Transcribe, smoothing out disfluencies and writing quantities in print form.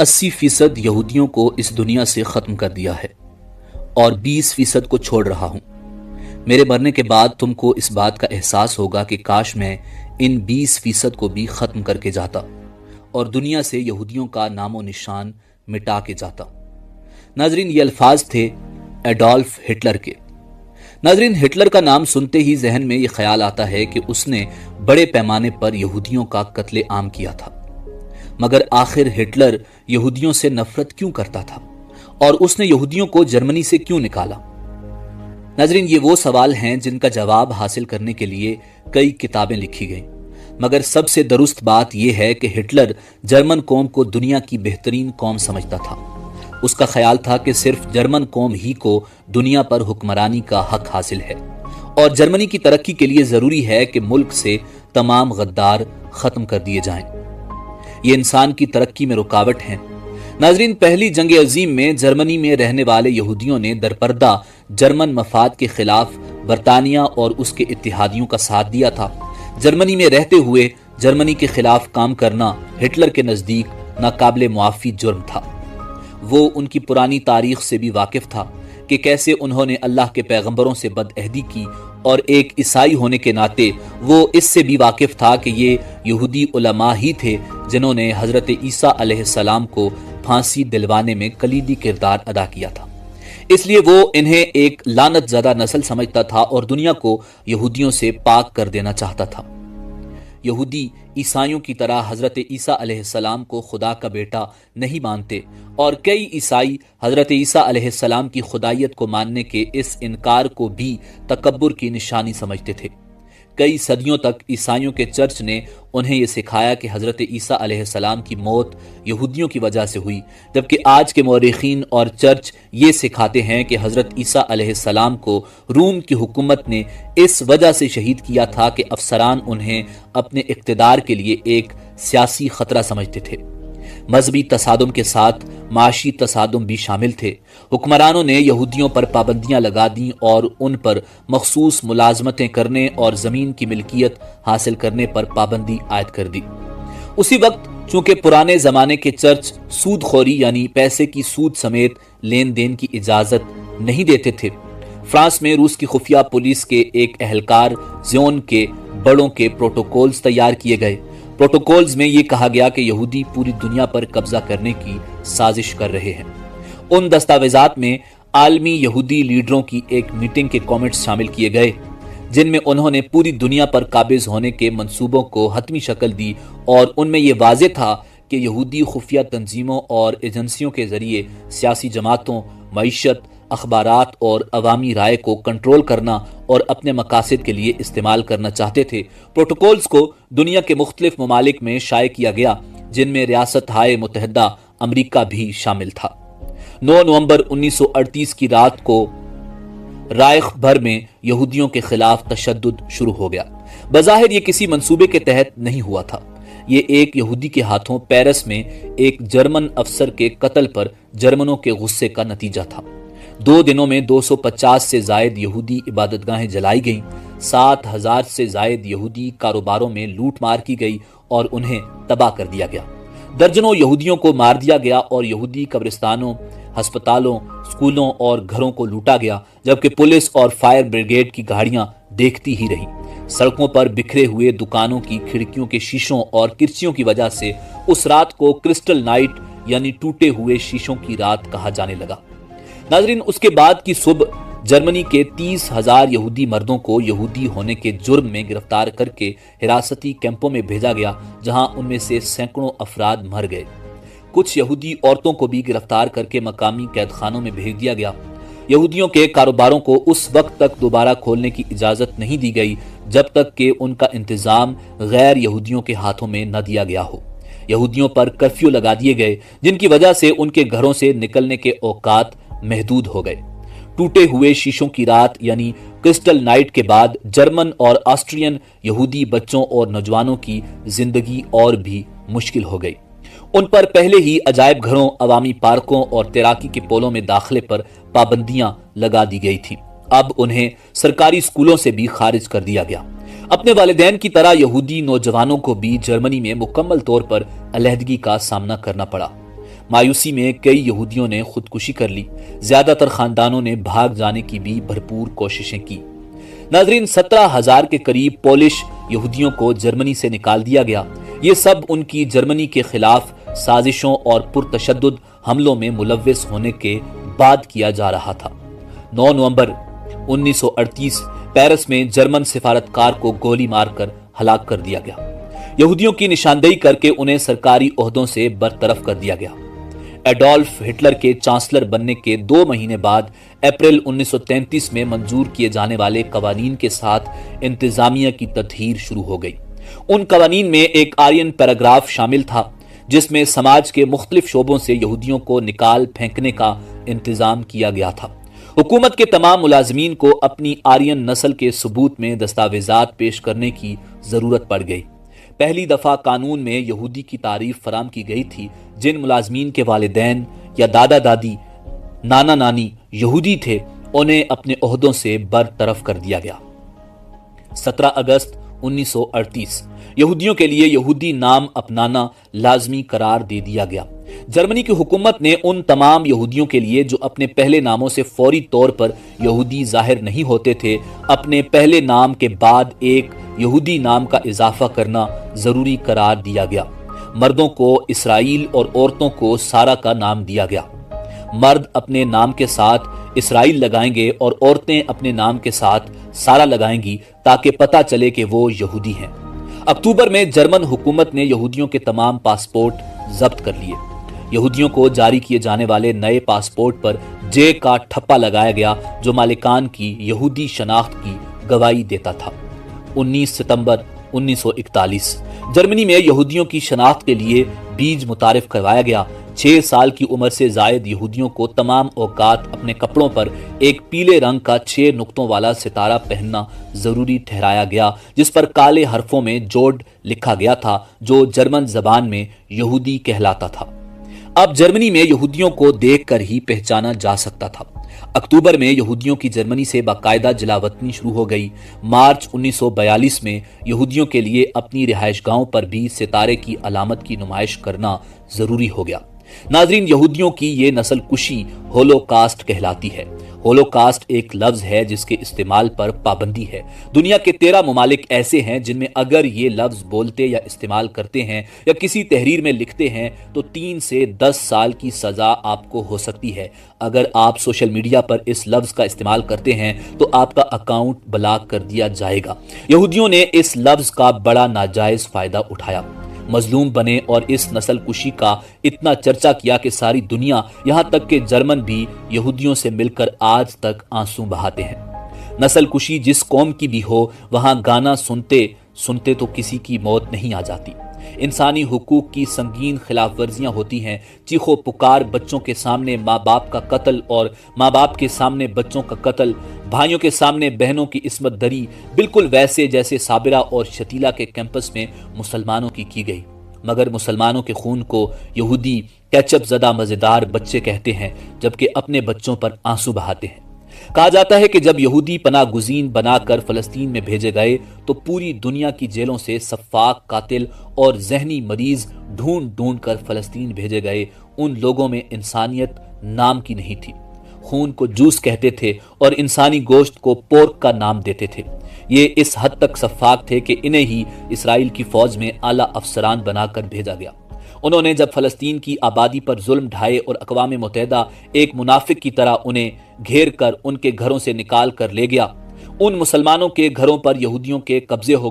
80% यहूदियों को इस दुनिया से खत्म कर दिया है और 20% को छोड़ रहा हूं। मेरे मरने के बाद तुमको इस बात का एहसास होगा कि काश मैं इन 20% को भी खत्म करके जाता और दुनिया से यहूदियों का नामो निशान मिटा के जाता। नाजरीन, ये अल्फाज थे एडोल्फ हिटलर के। नाजरीन, हिटलर का नाम सुनते ही जहन में ये ख्याल आता है कि उसने बड़े पैमाने पर यहूदियों का कत्ले आम किया था। मगर आखिर हिटलर यहूदियों से नफरत क्यों करता था और उसने यहूदियों को जर्मनी से क्यों निकाला? नाजरीन, ये वो सवाल हैं जिनका जवाब हासिल करने के लिए कई किताबें लिखी गईं। मगर सबसे दुरुस्त बात यह है कि हिटलर जर्मन कौम को दुनिया की बेहतरीन कौम समझता था। उसका ख्याल था कि सिर्फ जर्मन कौम ही को दुनिया पर हुक्मरानी का हक हासिल है और जर्मनी की तरक्की के लिए जरूरी है कि मुल्क से तमाम गद्दार खत्म कर दिए जाएं। ये इंसान की तरक्की में रुकावट हैं। नाजरीन, पहली जंग अजीम में जर्मनी में रहने वाले यहूदियों ने दरपर्दा जर्मन मफाद के खिलाफ बरतानिया और उसके इत्तेहादियों का साथ दिया था। जर्मनी में रहते हुए जर्मनी के खिलाफ काम करना हिटलर के नजदीक नाकाबिले मुआफी जुर्म था। वो उनकी पुरानी तारीख से भी वाकिफ था कि कैसे उन्होंने अल्लाह के पैगंबरों से बदअहदी की और एक ईसाई होने के नाते वो इससे भी वाकिफ था कि ये यहूदी उलमा ही थे जिन्होंने हजरत ईसा अलैहिस्सलाम को फांसी दिलवाने में कलीदी किरदार अदा किया था। इसलिए वो इन्हें एक लानत ज़दा नस्ल समझता था और दुनिया को यहूदियों से पाक कर देना चाहता था। यहूदी ईसाइयों की तरह हजरत ईसा अलैहिस्सलाम को खुदा का बेटा नहीं मानते और कई ईसाई हजरत ईसा अलैहिस्सलाम की खुदाइयत को मानने के इस इनकार को भी तकब्बुर की निशानी समझते थे। कई सदियों तक ईसाइयों के चर्च ने उन्हें यह सिखाया कि हजरत ईसा अलैहिस्सलाम की मौत यहूदियों की वजह से हुई, जबकि आज के मौरिखीन और चर्च ये सिखाते हैं कि हजरत ईसा अलैहिस्सलाम को रूम की हुकूमत ने इस वजह से शहीद किया था कि अफसरान उन्हें अपने इक़्तिदार के लिए एक सियासी खतरा समझते थे। मजहबी तसादुम के साथ माशी तसादुम भी शामिल थे। हुक्मरानों ने यहूदियों पर पाबंदियां लगा दी और उन पर मखसूस मुलाजमतें करने और ज़मीन की मिल्कियत हासिल करने पर पाबंदी आयद कर दी। उसी वक्त चूंकि पुराने ज़माने के चर्च सूदखोरी यानी पैसे की सूद समेत लेन देन की इजाज़त नहीं देते थे, फ्रांस में रूस की खुफिया पुलिस के एक एहलकार ज़ियोन के बड़ों के प्रोटोकॉल्स तैयार किए गए। प्रोटोकॉल्स में ये कहा गया कि यहूदी पूरी दुनिया पर कब्जा करने की साजिश कर रहे हैं। उन दस्तावेजात में आलमी यहूदी लीडरों की एक मीटिंग के कमेंट्स शामिल किए गए जिनमें उन्होंने पूरी दुनिया पर काबिज होने के मंसूबों को हतमी शक्ल दी और उनमें यह वाज़े था कि यहूदी खुफिया तंजीमों और एजेंसियों के जरिए सियासी जमातों, मईशत, अखबारात और अवामी राय को कंट्रोल करना और अपने मकासद के लिए इस्तेमाल करना चाहते थे। प्रोटोकॉल्स को दुनिया के मुख्तलिफ ममालिक में शाये किया गया जिनमें रियासत-हाए मुत्तहिदा अमरीका भी शामिल था। 9 नवंबर 1938 की रात को राइख भर में यहूदियों के खिलाफ तशद्दुद शुरू हो गया। बज़ाहिर ये किसी मंसूबे के तहत नहीं हुआ था। ये एक यहूदी के हाथों पेरिस में एक जर्मन अफसर के कत्ल पर जर्मनों के गुस्से का नतीजा था। 2 दिनों में 250 से जायद यहूदी इबादतगाहें जलाई गईं, 7000 से जायद यहूदी कारोबारों में लूट मार की गई और उन्हें तबाह कर दिया गया। दर्जनों यहूदियों को मार दिया गया और यहूदी कब्रिस्तानों, अस्पतालों, स्कूलों और घरों को लूटा गया, जबकि पुलिस और फायर ब्रिगेड की गाड़ियां देखती ही रहीं। सड़कों पर बिखरे हुए दुकानों की खिड़कियों के शीशों और किरचियों की वजह से उस रात को क्रिस्टल नाइट यानी टूटे हुए शीशों की रात कहा जाने लगा। नाजरीन, उसके बाद की सुबह जर्मनी के 30,000 यहूदी मर्दों को यहूदी होने के जुर्म में गिरफ्तार करके हिरासती कैंपों में भेजा गया, जहां उनमें से सैकड़ों अफराद मर गए। कुछ यहूदी औरतों को भी गिरफ्तार करके मकामी कैदखानों में भेज दिया गया। यहूदियों के कारोबारों को उस वक्त तक दोबारा खोलने की इजाजत नहीं दी गई जब तक कि उनका इंतजाम गैर यहूदियों के हाथों में न दिया गया हो। यहूदियों पर कर्फ्यू लगा दिए गए जिनकी वजह से उनके घरों से निकलने के औकात महदूद हो गए। टूटे हुए शीशों की रात यानी क्रिस्टल नाइट के बाद जर्मन और ऑस्ट्रियन यहूदी बच्चों और नौजवानों की जिंदगी और भी मुश्किल हो गई। उन पर पहले ही अजायब घरों, अवामी पार्कों और तैराकी के पोलों में दाखिले पर पाबंदियां लगा दी गई थीं। अब उन्हें सरकारी स्कूलों से भी खारिज कर दिया गया। अपने वालिदैन की तरह यहूदी नौजवानों को भी जर्मनी में मुकम्मल तौर पर अलहदगी का सामना करना पड़ा। مایوسی میں کئی یہودیوں نے خودکشی کر لی، زیادہ تر خاندانوں نے بھاگ جانے کی بھی بھرپور کوششیں کی۔ ناظرین، 17,000 کے قریب پولش یہودیوں کو جرمنی سے نکال دیا گیا۔ یہ سب ان کی جرمنی کے خلاف سازشوں اور پرتشدد حملوں میں ملوث ہونے کے بعد کیا جا رہا تھا۔ 9 نومبر 1938 پیرس میں جرمن سفارتکار کو گولی مار کر ہلاک کر دیا گیا۔ یہودیوں کی نشاندہی کر کے انہیں سرکاری عہدوں سے برطرف کر دیا گیا۔ ایڈولف ہٹلر کے چانسلر بننے کے 2 مہینے بعد اپریل 1933 میں منظور کیے جانے والے قوانین کے ساتھ انتظامیہ کی تطہیر شروع ہو گئی۔ ان قوانین میں ایک آرین پیراگراف شامل تھا جس میں سماج کے مختلف شعبوں سے یہودیوں کو نکال پھینکنے کا انتظام کیا گیا تھا۔ حکومت کے تمام ملازمین کو اپنی آرین نسل کے ثبوت میں دستاویزات پیش کرنے کی ضرورت پڑ گئی۔ پہلی دفعہ قانون میں یہودی کی تعریف فراہم کی گئی تھی جن ملازمین کے والدین یا دادا دادی، نانا نانی یہودی تھے، انہیں اپنے عہدوں سے برطرف کر دیا گیا۔ 17 اگست 1938 یہودیوں کے لیے یہودی نام اپنانا لازمی قرار دے دیا گیا۔ جرمنی کی حکومت نے ان تمام یہودیوں کے لیے جو اپنے پہلے ناموں سے فوری طور پر یہودی ظاہر نہیں ہوتے تھے، اپنے پہلے نام کے بعد ایک یہودی نام کا اضافہ کرنا ضروری قرار دیا گیا۔ مردوں کو اسرائیل اور عورتوں کو سارا کا نام دیا گیا۔ مرد اپنے نام کے ساتھ اسرائیل لگائیں گے اور عورتیں اپنے نام کے ساتھ سارا لگائیں گی تاکہ پتہ چلے کہ وہ یہودی ہیں۔ اکتوبر میں جرمن حکومت نے یہودیوں کے تمام پاسپورٹ ضبط کر لیے۔ یہودیوں کو جاری کیے جانے والے نئے پاسپورٹ پر جے کا ٹھپا لگایا گیا جو مالکان کی یہودی شناخت کی گواہی دیتا تھا۔ 19 ستمبر 1941 جرمنی میں یہودیوں کی شناخت کے لیے بیج متعارف کروایا گیا۔ 6 سال کی عمر سے زائد یہودیوں کو تمام اوقات اپنے کپڑوں پر ایک پیلے رنگ کا 6 نقطوں والا ستارہ پہننا ضروری ٹھہرایا گیا جس پر کالے حرفوں میں جوڈ لکھا گیا تھا جو جرمن زبان میں یہودی کہلاتا تھا۔ اب جرمنی میں یہودیوں کو دیکھ کر ہی پہچانا جا سکتا تھا۔ اکتوبر میں یہودیوں کی جرمنی سے باقاعدہ جلاوطنی شروع ہو گئی۔ مارچ 1942 میں یہودیوں کے لیے اپنی رہائش گاہوں پر بھی ستارے کی علامت کی نمائش کرنا ضروری ہو گیا۔ ناظرین، یہودیوں کی یہ نسل کشی ہولوکاسٹ کہلاتی ہے۔ ہولوکاسٹ ایک لفظ ہے جس کے استعمال پر پابندی ہے۔ دنیا کے 13 ممالک ایسے ہیں جن میں اگر یہ لفظ بولتے یا استعمال کرتے ہیں یا کسی تحریر میں لکھتے ہیں تو 3 سے 10 سال کی سزا آپ کو ہو سکتی ہے۔ اگر آپ سوشل میڈیا پر اس لفظ کا استعمال کرتے ہیں تو آپ کا اکاؤنٹ بلاک کر دیا جائے گا۔ یہودیوں نے اس لفظ کا بڑا ناجائز فائدہ اٹھایا، مظلوم بنے اور اس نسل کشی کا اتنا چرچا کیا کہ ساری دنیا یہاں تک کہ جرمن بھی یہودیوں سے مل کر آج تک آنسو بہاتے ہیں۔ نسل کشی جس قوم کی بھی ہو، وہاں گانا سنتے سنتے تو کسی کی موت نہیں آ جاتی۔ انسانی حقوق کی سنگین خلاف ورزیاں ہوتی ہیں۔ چیخو پکار، بچوں کے سامنے ماں باپ کا قتل اور ماں باپ کے سامنے بچوں کا قتل، بھائیوں کے سامنے بہنوں کی عصمت دری، بالکل ویسے جیسے صابرہ اور شتیلا کے کیمپس میں مسلمانوں کی گئی۔ مگر مسلمانوں کے خون کو یہودی کیچپ زدہ مزیدار بچے کہتے ہیں جبکہ اپنے بچوں پر آنسو بہاتے ہیں۔ کہا جاتا ہے کہ جب یہودی پناہ گزین بنا کر فلسطین میں بھیجے گئے تو پوری دنیا کی جیلوں سے سفاک، قاتل اور ذہنی مریض ڈھونڈ ڈھونڈ کر فلسطین بھیجے گئے۔ ان لوگوں میں انسانیت نام کی نہیں تھی۔ خون کو جوس کہتے تھے اور انسانی گوشت کو پورک کا نام دیتے تھے۔ یہ اس حد تک سفاک تھے کہ انہیں ہی اسرائیل کی فوج میں اعلیٰ افسران بنا کر بھیجا گیا۔ انہوں نے جب فلسطین کی آبادی پر ظلم ڈھائے اور اقوام متحدہ ایک منافق کی طرح انہیں گھیر کر ان کے گھروں سے نکال کر لے گیا، ان مسلمانوں کے گھروں پر یہودیوں کے قبضے ہو